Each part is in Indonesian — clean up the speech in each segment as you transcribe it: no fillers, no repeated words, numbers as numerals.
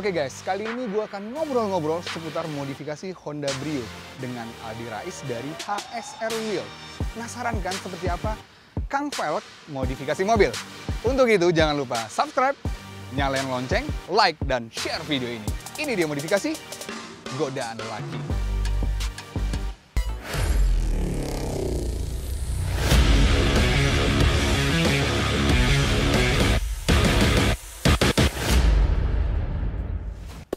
Oke guys, kali ini gue akan ngobrol-ngobrol seputar modifikasi Honda Brio dengan Aldi Rais dari HSR Wheel. Penasaran kan seperti apa Kang Velg modifikasi mobil? Untuk itu jangan lupa subscribe, nyalain lonceng, like, dan share video ini. Ini dia modifikasi godaan lelaki.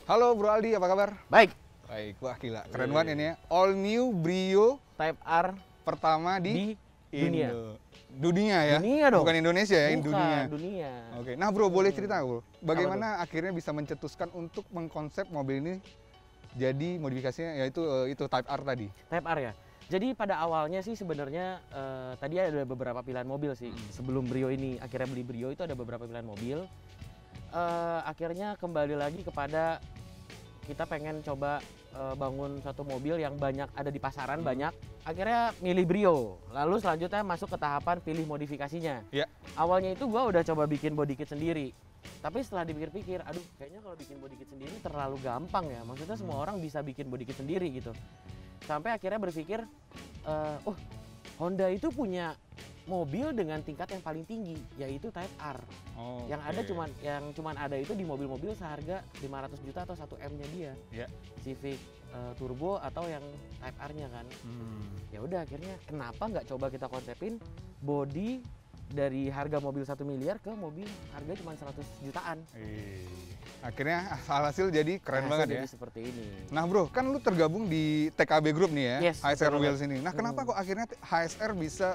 Halo Bro Aldi, apa kabar? Baik. Baik, wah gila, keren banget ini ya. All new Brio Type R pertama di dunia. Dunia ya? Dunia dong. Bukan Indonesia ya, Bukan, dunia. Oke, nah Bro boleh cerita Bro, bagaimana akhirnya bisa mencetuskan untuk mengkonsep mobil ini jadi modifikasinya yaitu itu Type R tadi? Type R ya. Jadi pada awalnya sih sebenarnya tadi ada beberapa pilihan mobil sih. Sebelum Brio ini akhirnya beli Brio itu ada beberapa pilihan mobil. Akhirnya kembali lagi kepada kita pengen coba bangun satu mobil yang banyak ada di pasaran banyak. Akhirnya milih Brio. Lalu selanjutnya masuk ke tahapan pilih modifikasinya. Ya. Awalnya itu gua udah coba bikin body kit sendiri. Tapi setelah dipikir-pikir, aduh kayaknya kalau bikin body kit sendiri terlalu gampang ya. Maksudnya semua orang bisa bikin body kit sendiri gitu. Sampai akhirnya berpikir, oh Honda itu punya mobil dengan tingkat yang paling tinggi, yaitu Type R. Oh, yang ada cuman ada itu di mobil-mobil seharga 500 juta atau 1 M-nya dia. Ya. Civic Turbo atau yang Type R-nya kan. Ya udah akhirnya kenapa nggak coba kita konsepin body dari harga mobil 1 miliar ke mobil harga cuma 100 jutaan. Akhirnya hasil jadi keren banget ya. Jadi seperti ini. Nah Bro, kan lu tergabung di TKB Group nih ya, Yes, HSR betul Wheels banget. ini. Nah kenapa kok akhirnya HSR bisa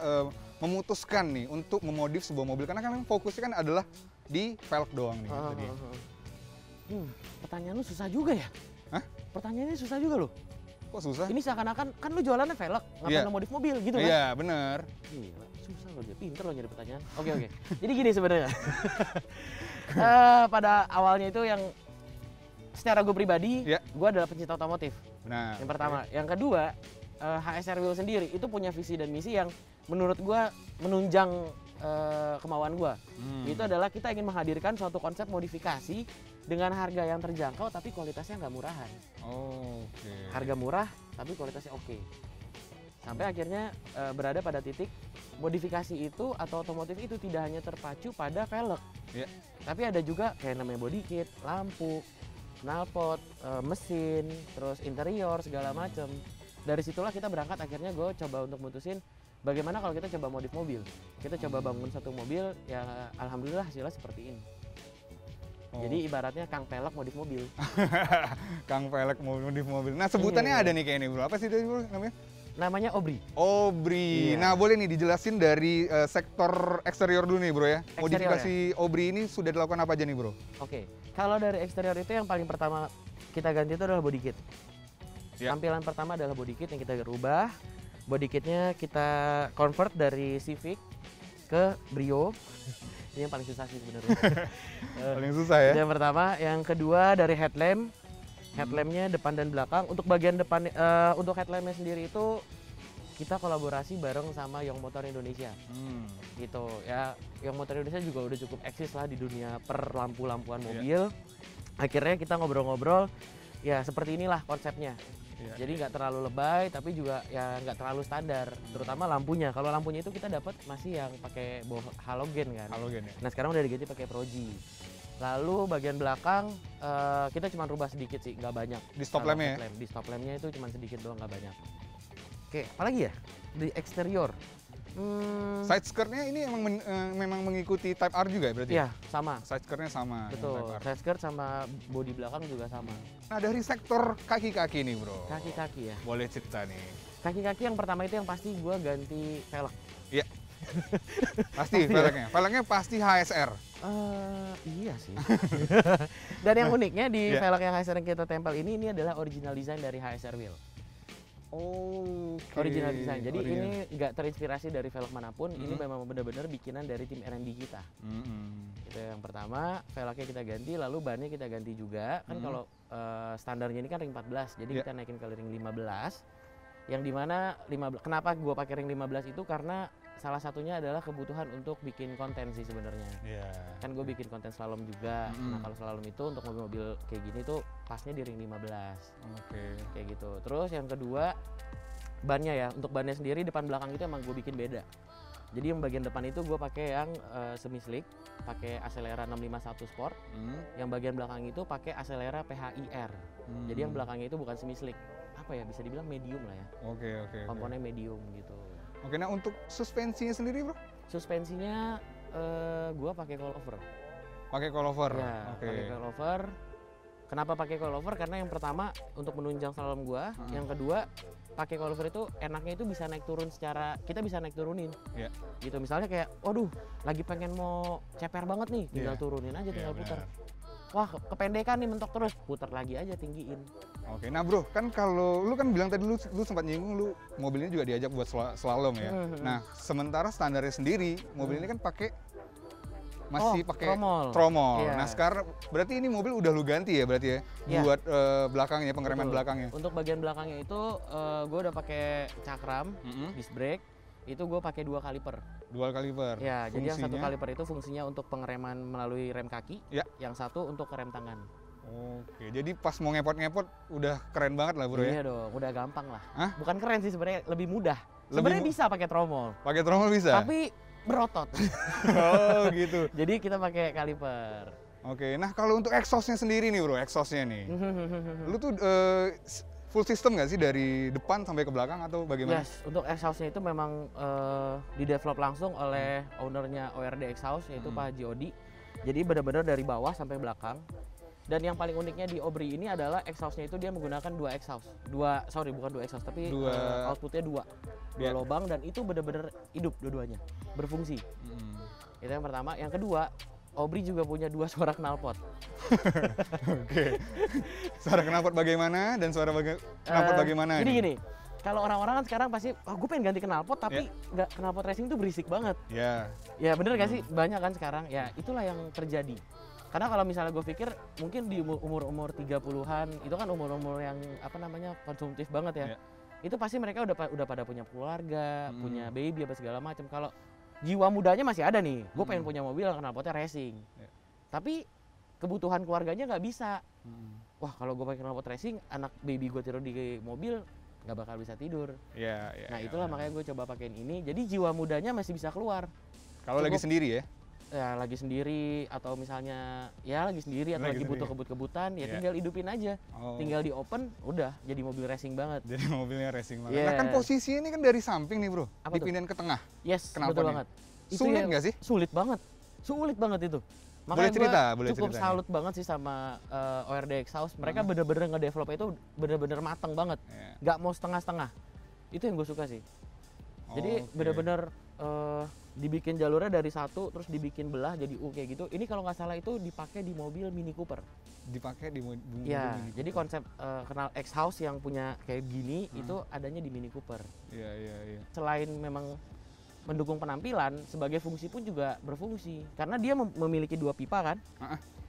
memutuskan nih untuk memodif sebuah mobil? Karena kan fokusnya kan adalah di velg doang nih. Tadi. Pertanyaan lu susah juga ya? Hah? Pertanyaannya susah juga loh. Kok susah? Ini seakan-akan kan lu jualannya velg, ngapain lo modif mobil gitu kan? Iya, bener. Gila, susah loh dia, pinter loh nyari pertanyaan. Oke. Jadi gini sebenarnya. Pada awalnya itu yang secara gue pribadi, gue adalah pencinta otomotif. Benar. Yang pertama, yang kedua, HSR Wheel sendiri itu punya visi dan misi yang menurut gue menunjang kemauan gue. Itu adalah kita ingin menghadirkan suatu konsep modifikasi dengan harga yang terjangkau tapi kualitasnya nggak murahan. Oke. Harga murah tapi kualitasnya oke. Sampai akhirnya berada pada titik modifikasi itu atau otomotif itu tidak hanya terpacu pada velg. Tapi ada juga kayak namanya body kit, lampu, knalpot, mesin, terus interior segala macem. Dari situlah kita berangkat, akhirnya gue coba untuk mutusin bagaimana kalau kita coba modif mobil. Kita coba bangun satu mobil yang alhamdulillah hasilnya seperti ini. Jadi ibaratnya Kang Velg modif mobil. Kang Velg modif mobil. Nah sebutannya ada nih kayak ini Bro. Apa sih itu Bro namanya? Namanya Obri. Obri. Nah boleh nih dijelasin dari sektor eksterior dulu nih Bro ya. Modifikasi Obri ini sudah dilakukan apa aja nih Bro? Oke. Kalau dari eksterior itu yang paling pertama kita ganti itu adalah body kit. Tampilan pertama adalah body kit yang kita rubah. Body kitnya kita convert dari Civic ke Brio. Ini yang paling susah sih sebenarnya. Paling susah ya? Yang pertama, yang kedua dari headlamp. Headlampnya depan dan belakang. Untuk bagian depan, untuk headlampnya sendiri itu kita kolaborasi bareng sama Young Motor Indonesia. Gitu ya, Young Motor Indonesia juga udah cukup eksis lah di dunia perlampu-lampuan mobil. Akhirnya kita ngobrol-ngobrol, ya seperti inilah konsepnya. Jadi nggak terlalu lebay, tapi juga ya nggak terlalu standar. Terutama lampunya. Kalau lampunya itu kita dapat masih yang pakai halogen kan. Halogen ya. Nah sekarang udah diganti pakai Proji. Lalu bagian belakang kita cuma rubah sedikit sih, nggak banyak. Di stop lampnya ya? Di stop lampnya itu cuma sedikit doang, nggak banyak. Oke, apalagi ya di eksterior. Side skirtnya ini memang mengikuti Type R juga ya berarti? Iya, sama. Side skirtnya sama. Betul. Side skirt sama bodi belakang juga sama. Nah dari sektor kaki-kaki nih Bro. Kaki-kaki ya. Boleh cerita nih. Kaki-kaki yang pertama itu yang pasti gue ganti velg. Iya. Pasti velgnya. Velgnya pasti HSR. Iya sih. Dan yang uniknya di velg yang HSR yang kita tempel ini adalah original design dari HSR Wheel. Original design. Jadi ini nggak terinspirasi dari velg manapun. Ini memang benar-benar bikinan dari tim R&D kita. Itu yang pertama, velgnya kita ganti, lalu bannya kita ganti juga. Kan kalau standarnya ini kan ring 14, jadi kita naikin ke ring 15. Yang dimana kenapa gue pakai ring 15 itu karena salah satunya adalah kebutuhan untuk bikin konten sih sebenarnya. Kan gue bikin konten slalom juga. Nah kalau slalom itu untuk mobil-mobil kayak gini tuh pasnya di ring 15. Kayak gitu. Terus yang kedua bannya ya, untuk bannya sendiri depan belakang itu emang gue bikin beda. Jadi yang bagian depan itu gue pakai yang semi slick, pakai Acelera 651 Sport. Yang bagian belakang itu pakai Acelera PHI-R. Jadi yang belakangnya itu bukan semi slick, apa ya, bisa dibilang medium lah ya. Komponen medium gitu. Nah untuk suspensinya sendiri bro? Suspensinya gue pakai coilover. Pakai coilover. Ya, pakai coilover. Kenapa pakai coilover? Karena yang pertama untuk menunjang slalom gue, yang kedua pakai coilover itu enaknya itu bisa naik turun secara, kita bisa naik turunin. Gitu misalnya kayak, waduh lagi pengen mau ceper banget nih, tinggal turunin aja, tinggal putar. Wah kependekan nih, mentok terus, putar lagi aja, tinggiin. Nah bro, kan kalau lu kan bilang tadi lu sempat nyinggung lu mobilnya juga diajak buat slalom ya. Nah sementara standarnya sendiri mobil ini kan masih pakai tromol. Nah sekarang berarti ini mobil udah lu ganti ya berarti ya, buat belakangnya, pengereman belakangnya. Untuk bagian belakangnya itu gue udah pakai cakram, disc brake, itu gue pakai dual kaliper. Ya, jadi yang satu kaliper itu fungsinya untuk pengereman melalui rem kaki, yang satu untuk rem tangan. Jadi pas mau ngepot-ngepot udah keren banget lah bro ya? Iya dong, udah gampang lah. Bukan keren sih sebenarnya, lebih mudah. Sebenarnya bisa pakai tromol. Pakai tromol bisa? Tapi berotot. Gitu. Jadi kita pakai kaliper. Nah kalau untuk exhaustnya sendiri nih bro, exhaustnya nih. Lu tuh full system nggak sih dari depan sampai ke belakang atau bagaimana? Yes, untuk exhaustnya itu memang di-develop langsung oleh ownernya ORD Exhaust, yaitu Pak Haji Odi. Jadi benar-benar dari bawah sampai belakang. Dan yang paling uniknya di Obri ini adalah exhaustnya itu dia menggunakan dua exhaust. Bukan dua exhaust, tapi outputnya dua lubang, dan itu benar-benar hidup dua-duanya, berfungsi. Itu yang pertama. Yang kedua, Obri juga punya dua suara knalpot. Suara knalpot bagaimana dan suara knalpot bagaimana? Gini. Kalau orang-orang kan sekarang pasti, gue pengen ganti knalpot tapi nggak, knalpot racing itu berisik banget. Ya bener gak sih? Banyak kan sekarang. Ya itulah yang terjadi. Karena kalau misalnya gue pikir mungkin di umur-umur 30-an itu kan umur-umur yang konsumtif banget ya. Itu pasti mereka udah pada punya keluarga, punya baby apa segala macam. Kalau jiwa mudanya masih ada nih, gue pengen punya mobil yang knalpotnya racing. Tapi kebutuhan keluarganya nggak bisa. Wah kalau gue pakai knalpot racing, anak baby gue tidur di mobil nggak bakal bisa tidur. Nah itulah makanya gue coba pakein ini. Jadi jiwa mudanya masih bisa keluar. Kalau lagi sendiri ya? Ya lagi sendiri, atau misalnya ya lagi sendiri atau lagi butuh kebut-kebutan, ya tinggal hidupin aja. Tinggal di open, udah jadi mobil racing banget. Jadi mobilnya racing banget. Nah kan posisinya ini kan dari samping nih bro, dipindahin ke tengah. Yes, betul banget. Sulit nggak sih? Sulit banget itu. Makanya gue cukup salut banget sih sama ORD Exhaust. Mereka bener-bener ngedevelop itu bener-bener mateng banget. Nggak mau setengah-setengah. Itu yang gue suka sih. Jadi bener-bener dibikin jalurnya dari satu, terus dibikin belah jadi U kayak gitu. Ini kalau nggak salah itu dipakai di mobil Mini Cooper. Dipakai di mobil Mini Cooper. Jadi konsep kenal Exhaust yang punya kayak gini itu adanya di Mini Cooper. Iya. Selain memang mendukung penampilan, sebagai fungsi pun juga berfungsi. Karena dia memiliki dua pipa kan.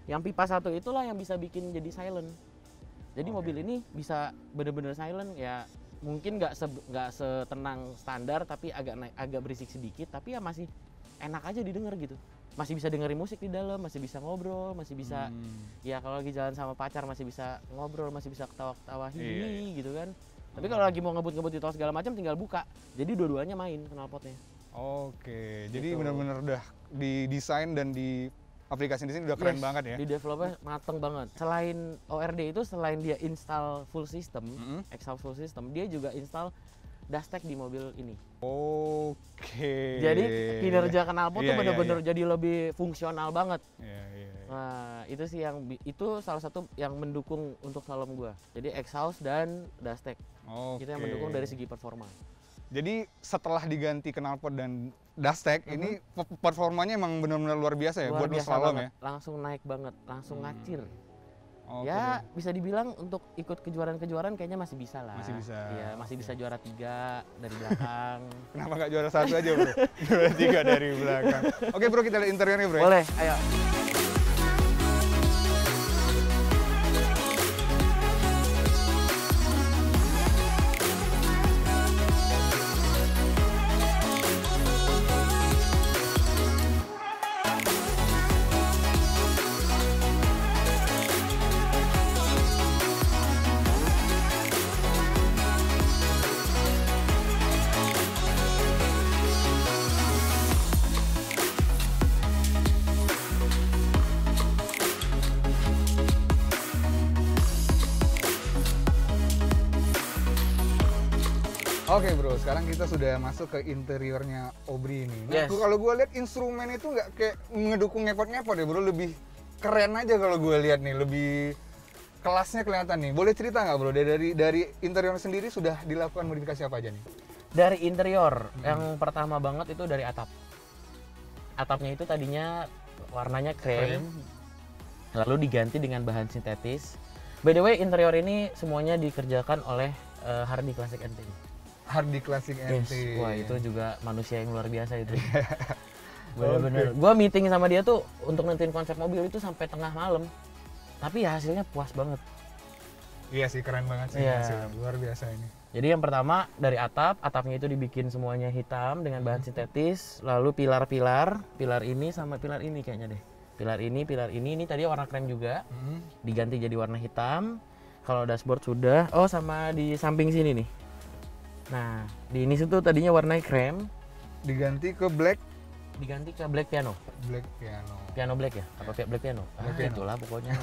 Yang pipa satu itulah yang bisa bikin jadi silent. Jadi mobil ini bisa bener-bener silent ya. Mungkin nggak setenang standar, tapi agak berisik sedikit, tapi ya masih enak aja didengar gitu. Masih bisa dengerin musik di dalam, masih bisa ngobrol, masih bisa ya kalau lagi jalan sama pacar masih bisa ngobrol, masih bisa ketawa-ketawa gitu kan. Tapi kalau lagi mau ngebut-ngebut di tol segala macam tinggal buka. Jadi dua-duanya main knalpotnya. Jadi benar-benar udah didesain dan di aplikasi di sini udah keren banget ya. Di developnya mateng banget. Selain ORD itu, selain dia install full system, exhaust full system, dia juga install dashtek di mobil ini. Jadi kinerja knalpot tuh bener-bener jadi lebih fungsional banget. Nah itu sih itu salah satu yang mendukung untuk slalom gua. Jadi exhaust dan dashtek. Itu yang mendukung dari segi performa. Jadi setelah diganti knalpot dan dashtek, ini performanya emang benar-benar luar biasa ya buat slalom ya? Langsung naik banget, langsung ngacir. Ya bisa dibilang untuk ikut kejuaraan-kejuaraan kayaknya masih bisa lah. Masih bisa. Iya, masih bisa juara 3 dari belakang. Kenapa nggak juara 1 aja bro? Juara 3 dari belakang. Oke bro, kita lihat interiornya bro. Boleh, ayo. Oke bro, sekarang kita sudah masuk ke interiornya Obri ini. Nah, Yes. kalau gue lihat instrumen itu nggak kayak ngedukung ngepot-ngepot ya bro, lebih keren aja kalau gue lihat nih, lebih kelasnya kelihatan nih. Boleh cerita nggak bro, dari interior sendiri sudah dilakukan modifikasi apa aja nih? Dari interior, yang pertama banget itu dari atap. Atapnya itu tadinya warnanya krem, lalu diganti dengan bahan sintetis. By the way, interior ini semuanya dikerjakan oleh Hardy Classic NT. Hardy Classic NT. Yes. Wah, itu juga manusia yang luar biasa itu. Bener-bener. Gua meeting sama dia tuh untuk nentuin konsep mobil itu sampai tengah malam. Tapi ya hasilnya puas banget. Iya sih, keren banget sih hasilnya. Luar biasa ini. Jadi yang pertama dari atapnya itu dibikin semuanya hitam dengan bahan sintetis. Lalu pilar ini sama pilar ini kayaknya deh. Pilar ini tadi warna krem juga. Diganti jadi warna hitam. Kalau dashboard sudah. Oh, sama di samping sini nih. Nah, di ini tuh tadinya warna krem. Diganti ke black. Diganti ke black piano. Black piano. Piano black ya? Apa black piano? Black piano. Itulah pokoknya.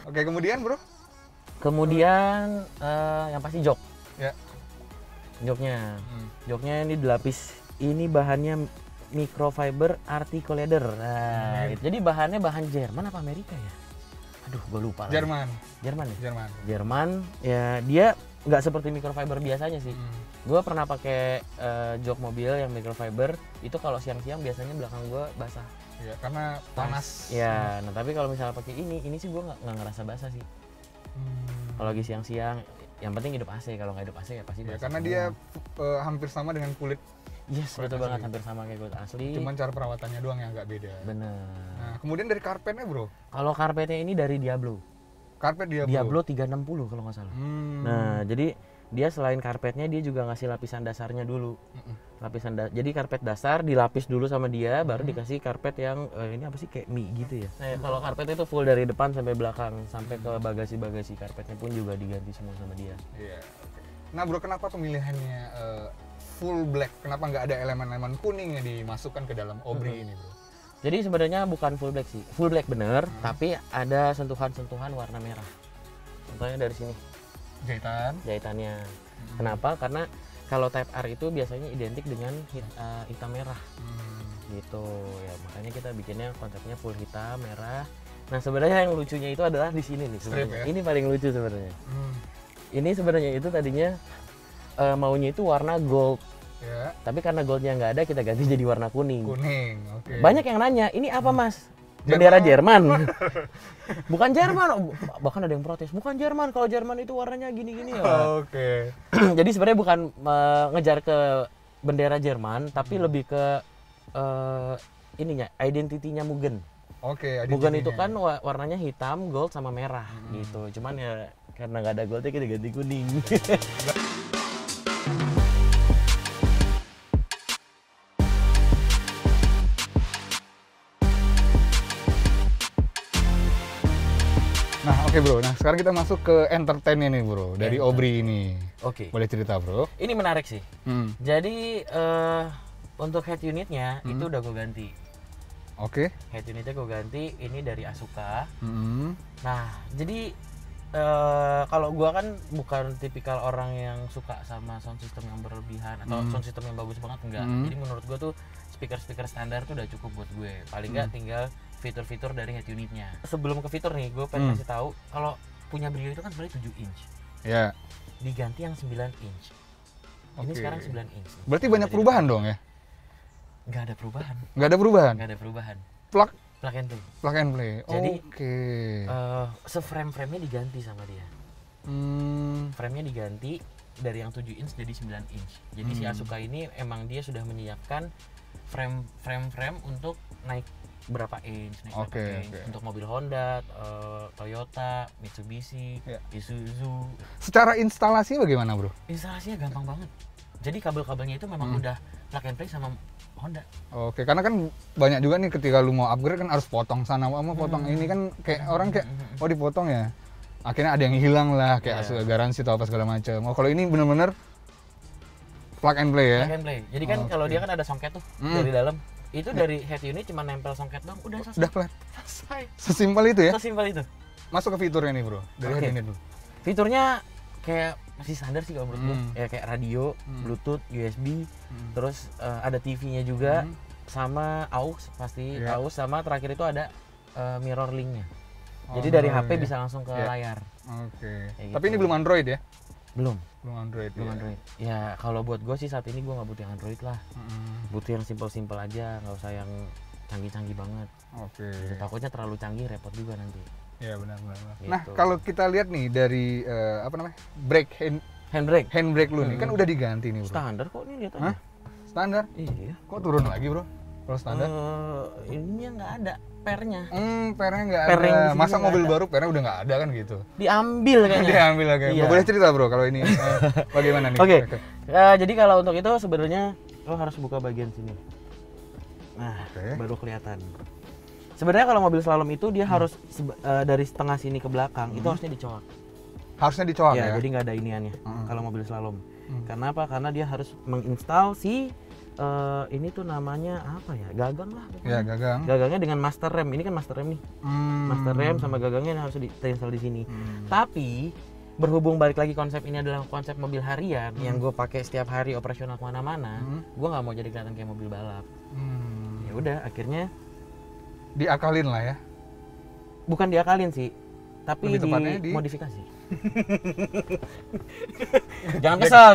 Oke, kemudian bro? Kemudian yang pasti jok. Ya. Joknya. Joknya ini dilapis. Ini bahannya microfiber articulator. Nah, jadi bahannya bahan Jerman apa Amerika ya? Aduh, gue lupa. Jerman. Jerman ya? Jerman. Jerman. Ya, dia nggak seperti microfiber biasanya sih. Gue pernah pakai jok mobil yang microfiber. Itu kalau siang-siang biasanya belakang gue basah. Ya, karena panas. Ya, nah tapi kalau misalnya pakai ini sih gue nggak ngerasa basah sih. Kalau lagi siang-siang, yang penting hidup AC. Kalau nggak hidup AC ya pasti basah. Ya, karena dia hampir sama dengan kulit. Yes, betul banget, hampir sama kayak kulit asli. Cuman cara perawatannya doang yang agak beda. Bener. Nah, kemudian dari karpetnya bro? Kalau karpetnya ini dari Diablo. Karpet Diablo? Diablo 360 kalau nggak salah. Nah, jadi dia selain karpetnya dia juga ngasih lapisan dasarnya dulu. Jadi karpet dasar dilapis dulu sama dia, baru dikasih karpet yang ini apa sih, kayak mie gitu ya. Nah, kalau karpet itu full dari depan sampai belakang, sampai ke bagasi-bagasi karpetnya pun juga diganti semua sama dia. Iya. Nah bro, kenapa pemilihannya full black? Kenapa nggak ada elemen-elemen kuning yang dimasukkan ke dalam Obri ini bro? Jadi sebenarnya bukan full black sih, full black bener, tapi ada sentuhan-sentuhan warna merah. Contohnya dari sini. Jahitannya. Kenapa? Karena kalau Type R itu biasanya identik dengan hitam merah. Gitu ya, makanya kita bikinnya konsepnya full hitam merah. Nah, sebenarnya yang lucunya itu adalah di sini nih sebenarnya. Ini paling lucu sebenarnya. Ini sebenarnya itu tadinya maunya itu warna gold. Ya. Tapi karena goldnya nggak ada, kita ganti jadi warna kuning. Kuning, oke. Banyak yang nanya, ini apa mas? Bendera Jerman. Bukan Jerman, bahkan ada yang protes. Bukan Jerman, kalau Jerman itu warnanya gini-gini ya. Oke. Jadi sebenarnya bukan ngejar ke bendera Jerman, tapi lebih ke ininya, identitinya Mugen. Oke, Mugen itu kan warnanya hitam, gold sama merah gitu. Cuman ya karena nggak ada goldnya kita ganti kuning. Nah, oke bro. Nah, sekarang kita masuk ke entertainnya nih bro, dari Obri ini. Oke. Boleh cerita bro? Ini menarik sih. Jadi untuk head unitnya itu udah gue ganti. Oke. Head unitnya gue ganti. Ini dari Asuka. Nah, jadi kalau gue kan bukan tipikal orang yang suka sama sound system yang berlebihan atau sound system yang bagus banget, enggak. Jadi menurut gue tuh speaker standar tuh udah cukup buat gue. Paling nggak tinggal fitur-fitur dari head unitnya. Sebelum ke fitur nih, gue pengen kasih tahu kalau punya Brio itu kan sebenarnya 7 inch. Ya. Diganti yang 9 inch. Ini sekarang 9 inch. Berarti banyak perubahan dong ya? Nggak ada perubahan. Nggak ada perubahan? Nggak ada perubahan. Plug and play. Plug and play. Jadi, frame-nya diganti sama dia. Frame-nya diganti dari yang 7 inch jadi 9 inch. Jadi si Asuka ini emang dia sudah menyiapkan frame untuk naik berapa inch, untuk mobil Honda, Toyota, Mitsubishi, Isuzu. Secara instalasi bagaimana bro? Instalasinya gampang banget. Jadi kabel-kabelnya itu memang udah plug and play sama Honda. Oke, karena kan banyak juga nih ketika lu mau upgrade kan harus potong sana sama potong ini kan kayak orang kayak oh dipotong ya. Akhirnya ada yang hilang lah kayak garansi atau apa segala macam. Oh kalau ini bener-bener plug and play ya. Plug and play. Jadi kan kalau dia kan ada songket tuh dari dalam. Itu dari head unit cuma nempel songket doang, udah selesai. Udah kelar. Selesai. Sesimpel itu ya? Sesimpel itu. Masuk ke fiturnya nih bro, dari head unit dulu. Fiturnya kayak masih standar sih kalau menurut gue. Ya kayak radio, Bluetooth, USB, terus ada TV-nya juga, sama AUX pasti, AUX, sama terakhir itu ada mirror link-nya. Jadi dari HP bisa langsung ke layar. Oke. Kayak Tapi gitu. ini belum Android ya? Belum Android. Android. Ya kalau buat gue sih saat ini gue nggak butuh yang Android lah. Butuh yang simple-simple aja, nggak usah yang canggih-canggih banget. Oke. Gitu, takutnya terlalu canggih repot juga nanti. Ya benar. Gitu. Nah kalau kita lihat nih dari handbrake lu nih kan udah diganti nih bro. Standar kok nih lihat aja. Standar? Iya. Kok turun lagi bro? Kalau standar? Ininya nggak ada pernya. Pernya nggak Pering ada. di sini Masa nggak mobil ada. baru pernya udah nggak ada kan gitu? Diambil kayaknya. Diambil lagi. Iya. Boleh cerita bro kalau ini bagaimana nih? Oke. Jadi kalau untuk itu sebenarnya lo harus buka bagian sini. Nah, baru kelihatan. Sebenarnya kalau mobil slalom itu dia harus dari setengah sini ke belakang itu harusnya dicoak. Harusnya dicoak ya? Jadi nggak ada iniannya kalau mobil slalom. Karena apa? Karena dia harus menginstal si ini tuh namanya apa ya? Gagang lah. Ya, gagang. Gagangnya dengan master rem. Ini kan master rem nih. Master rem sama gagangnya harus diinstal di sini. Tapi berhubung balik lagi konsep ini adalah konsep mobil harian yang gue pakai setiap hari operasional kemana-mana, gue nggak mau jadi kelihatan kayak mobil balap. Ya udah, akhirnya diakalin lah ya. Bukan diakalin sih, tapi lebih tepatnya dimodifikasi. Jangan kesal.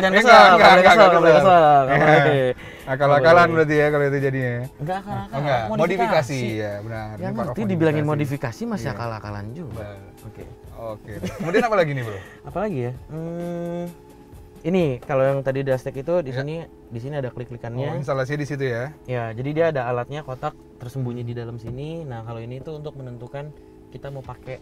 Akal-akalan berarti ya kalau itu jadinya. Enggak Enggak, modifikasi ya, benar. Ya nanti dibilangin modifikasi masih akal-akalan juga. Oke. Kemudian apa lagi nih, Bro? Apa lagi ya? Ini kalau yang tadi dashtek itu di sini ada klik-klikannya. Instalasinya di situ ya. Ya, jadi dia ada alatnya kotak tersembunyi di dalam sini. Nah, kalau ini tuh untuk menentukan kita mau pakai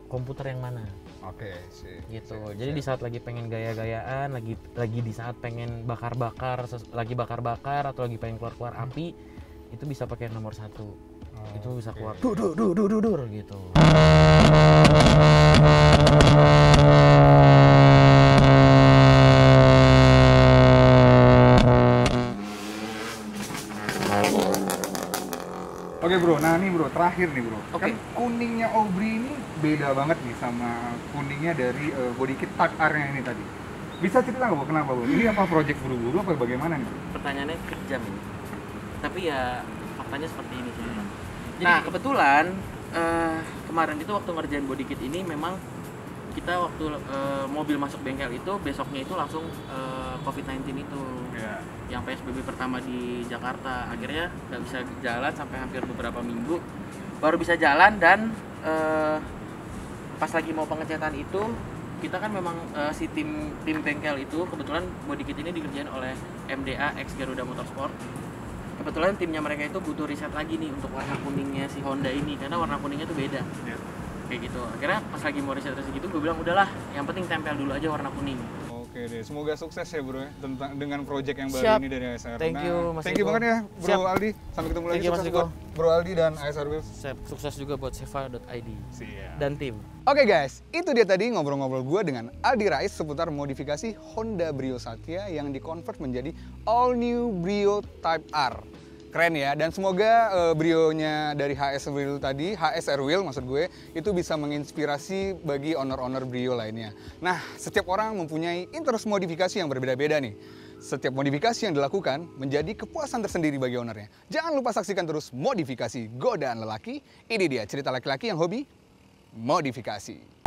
komputer yang mana. Oke, sih. Gitu. Jadi di saat lagi pengen gaya-gayaan, lagi di saat pengen bakar-bakar, lagi bakar-bakar atau lagi pengen keluar-keluar api, itu bisa pakai nomor 1. Itu bisa keluar dur gitu. Oke bro, nah nih bro, terakhir nih bro. Oke. Kan kuningnya Aubrey ini beda banget nih sama kuningnya dari body kit Type R-nya ini tadi. Bisa cerita nggak bro, kenapa bro? Ini apa project buru-buru apa bagaimana nih bro? Pertanyaannya kejam ini. Tapi ya faktanya seperti ini sih. Nah, kebetulan kemarin itu waktu ngerjain body kit ini memang kita waktu mobil masuk bengkel itu besoknya itu langsung COVID-19 itu. Yeah. Yang PSBB pertama di Jakarta, akhirnya nggak bisa jalan sampai hampir beberapa minggu baru bisa jalan. Dan pas lagi mau pengecetan itu kita kan memang si tim bengkel itu kebetulan body kit ini dikerjain oleh MDA ex Garuda Motorsport. Kebetulan timnya mereka itu butuh riset lagi nih untuk warna kuningnya si Honda ini karena warna kuningnya tuh beda. Yeah. Kayak gitu. Akhirnya pas lagi mau riset gitu gue bilang udahlah, yang penting tempel dulu aja warna kuning. Oke deh, semoga sukses ya bro ya dengan project yang baru Siap. ini dari ASR. Thank you, Mas Thank you Eko. banget ya Bro Siap. Aldi. Sampai ketemu lagi. Thank you, Mas Sukses Eko. buat Bro Aldi dan ASR Wheels. Sukses juga buat seva.id Siap. dan tim. Oke guys, itu dia tadi ngobrol-ngobrol gue dengan Aldi Rais seputar modifikasi Honda Brio Satya yang dikonvert menjadi all new Brio Type R. Keren ya, dan semoga Brio-nya dari HSR Wheel maksud gue, itu bisa menginspirasi bagi owner-owner Brio lainnya. Nah, setiap orang mempunyai interest modifikasi yang berbeda-beda nih. Setiap modifikasi yang dilakukan menjadi kepuasan tersendiri bagi ownernya. Jangan lupa saksikan terus Modifikasi Godaan Lelaki. Ini dia cerita laki-laki yang hobi modifikasi.